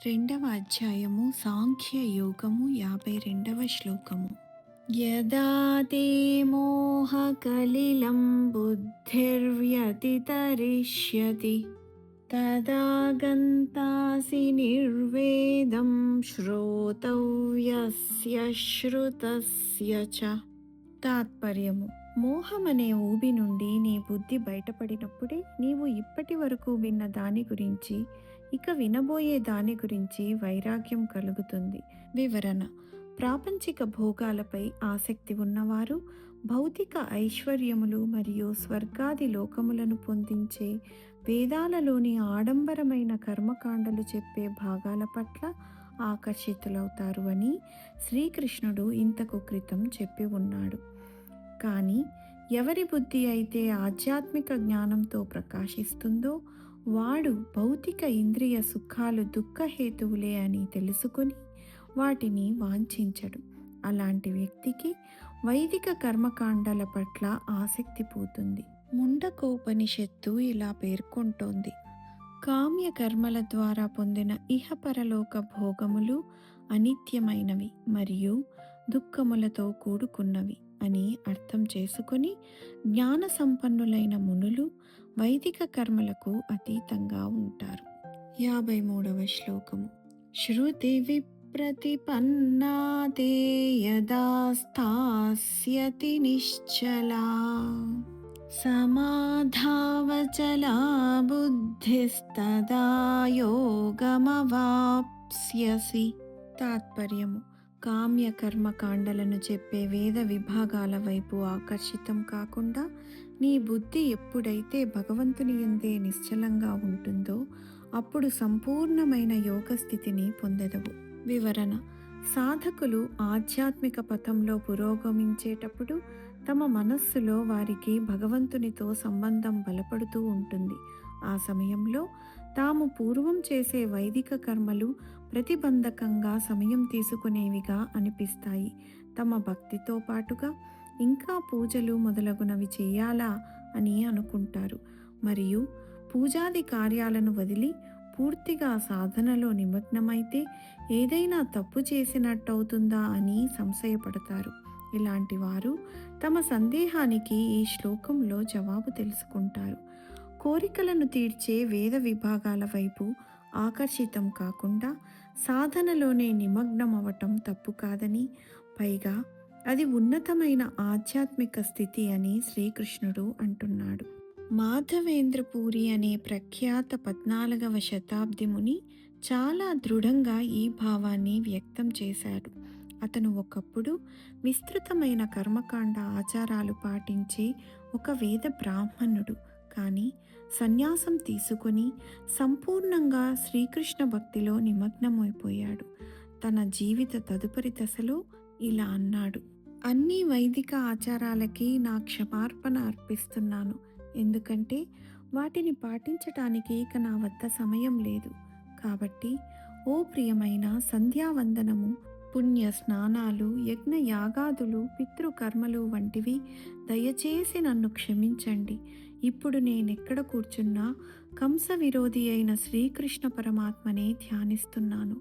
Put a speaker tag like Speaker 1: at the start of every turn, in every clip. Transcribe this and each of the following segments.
Speaker 1: రెండవ అధ్యాయము సాంఖ్య యోగము 52వ శ్లోకము. యదా తే మోహకలిలం బుద్ధిర్వ్యతితరిష్యతి తదా గంతాసి నిర్వేదం శ్రోతవ్యస్య శ్రుతస్య చ. తాత్పర్యము: మోహమనే ఊబి నుండి నీ బుద్ధి బయటపడినప్పుడే నీవు ఇప్పటి వరకు విన్న దాని గురించి, ఇక వినబోయే దాని గురించి వైరాగ్యం కలుగుతుంది. వివరణ: ప్రాపంచిక భోగాలపై ఆసక్తి ఉన్నవారు భౌతిక ఐశ్వర్యములు మరియు స్వర్గాది లోకములను పొందించే వేదాలలోని ఆడంబరమైన కర్మకాండలు చెప్పే భాగాల పట్ల ఆకర్షితులవుతారు అని శ్రీకృష్ణుడు ఇంతకు క్రితం చెప్పి ఉన్నాడు. కానీ ఎవరి బుద్ధి అయితే ఆధ్యాత్మిక జ్ఞానంతో ప్రకాశిస్తుందో వాడు భౌతిక ఇంద్రియ సుఖాలు దుఃఖహేతువులే అని తెలుసుకొని వాటిని వాంఛించడు. అలాంటి వ్యక్తికి వైదిక కర్మకాండాల పట్ల ఆసక్తి పోతుంది. ముండకోపనిషత్తు ఇలా పేర్కొంటోంది: కామ్య కర్మల ద్వారా పొందిన ఇహపరలోక భోగములు అనిత్యమైనవి మరియు దుఃఖములతో కూడుకున్నవి అని అర్థం చేసుకొని జ్ఞాన సంపన్నులైన మునులు వైదిక కర్మలకు అతీతంగా ఉంటారు. 53వ శ్లోకము. శృతి విప్రతిపన్నా తే యదా స్థాస్యతి నిశ్చలా సమాధావచలా బుద్ధిస్తదా యోగమవాప్స్యసి. తాత్పర్యము: కామ్య కర్మకాండలను చెప్పే వేద విభాగాల వైపు ఆకర్షితం కాకుండా నీ బుద్ధి ఎప్పుడైతే భగవంతుని యందే నిశ్చలంగా ఉంటుందో అప్పుడు సంపూర్ణమైన యోగ స్థితిని పొందెదవు. వివరణ: సాధకులు ఆధ్యాత్మిక పథంలో పురోగమించేటప్పుడు తమ మనస్సులో వారికి భగవంతునితో సంబంధం బలపడుతూ ఉంటుంది. ఆ సమయంలో తాము పూర్వం చేసే వైదిక కర్మలు ప్రతిబంధకంగా సమయం తీసుకునేవిగా అనిపిస్తాయి. తమ భక్తితో పాటుగా ఇంకా పూజలు మొదలగునవి చేయాలా అని అనుకుంటారు మరియు పూజాది కార్యాలను వదిలి పూర్తిగా సాధనలో నిమగ్నమైతే ఏదైనా తప్పు చేసినట్టవుతుందా అని సంశయపడతారు. ఇలాంటి వారు తమ సందేహానికి ఈ శ్లోకంలో జవాబు తెలుసుకుంటారు. కోరికలను తీర్చే వేద విభాగాల వైపు ఆకర్షితం కాకుండా సాధనలోనే నిమగ్నం అవటం తప్పు కాదని, పైగా అది ఉన్నతమైన ఆధ్యాత్మిక స్థితి అని శ్రీకృష్ణుడు అంటున్నాడు. మాధవేంద్రపూరి అనే ప్రఖ్యాత 14వ శతాబ్ది ముని చాలా దృఢంగా ఈ భావాన్ని వ్యక్తం చేశాడు. అతను ఒకప్పుడు విస్తృతమైన కర్మకాండ ఆచారాలు పాటించే ఒక వేద బ్రాహ్మణుడు. కానీ సన్యాసం తీసుకొని సంపూర్ణంగా శ్రీకృష్ణ భక్తిలో నిమగ్నమైపోయాడు. తన జీవిత తదుపరి దశలో ఇలా అన్నాడు: అన్ని వైదిక ఆచారాలకి నా క్షమార్పణ అర్పిస్తున్నాను. ఎందుకంటే వాటిని పాటించటానికి ఇక నా వద్ద సమయం లేదు. కాబట్టి ఓ ప్రియమైన సంధ్యావందనము, పుణ్య స్నానాలు, యజ్ఞ యాగాదులు, పితృకర్మలు వంటివి దయచేసి నన్ను క్షమించండి. ఇప్పుడు నేనెక్కడ కూర్చున్నా కంస విరోధి అయిన శ్రీకృష్ణ పరమాత్మనే ధ్యానిస్తున్నాను.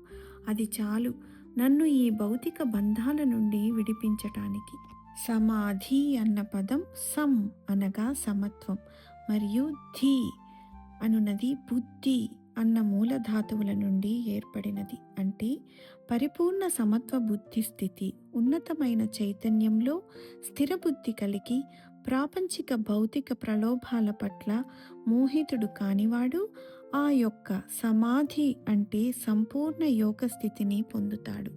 Speaker 1: అది చాలు నన్ను ఈ భౌతిక బంధాల నుండి విడిపించటానికి. సమాధి అన్న పదం సం అనగా సమత్వం మరియు ధీ అనునది బుద్ధి అన్న మూలధాతువుల నుండి ఏర్పడినది. అంటే పరిపూర్ణ సమత్వ బుద్ధి స్థితి. ఉన్నతమైన చైతన్యంలో స్థిర బుద్ధి కలిగి ప్రాపంచిక భౌతిక ప్రలోభాల పట్ల మోహితుడు కానివాడు ఆ యొక్క సమాధి అంటే సంపూర్ణ యోగ స్థితిని పొందుతాడు.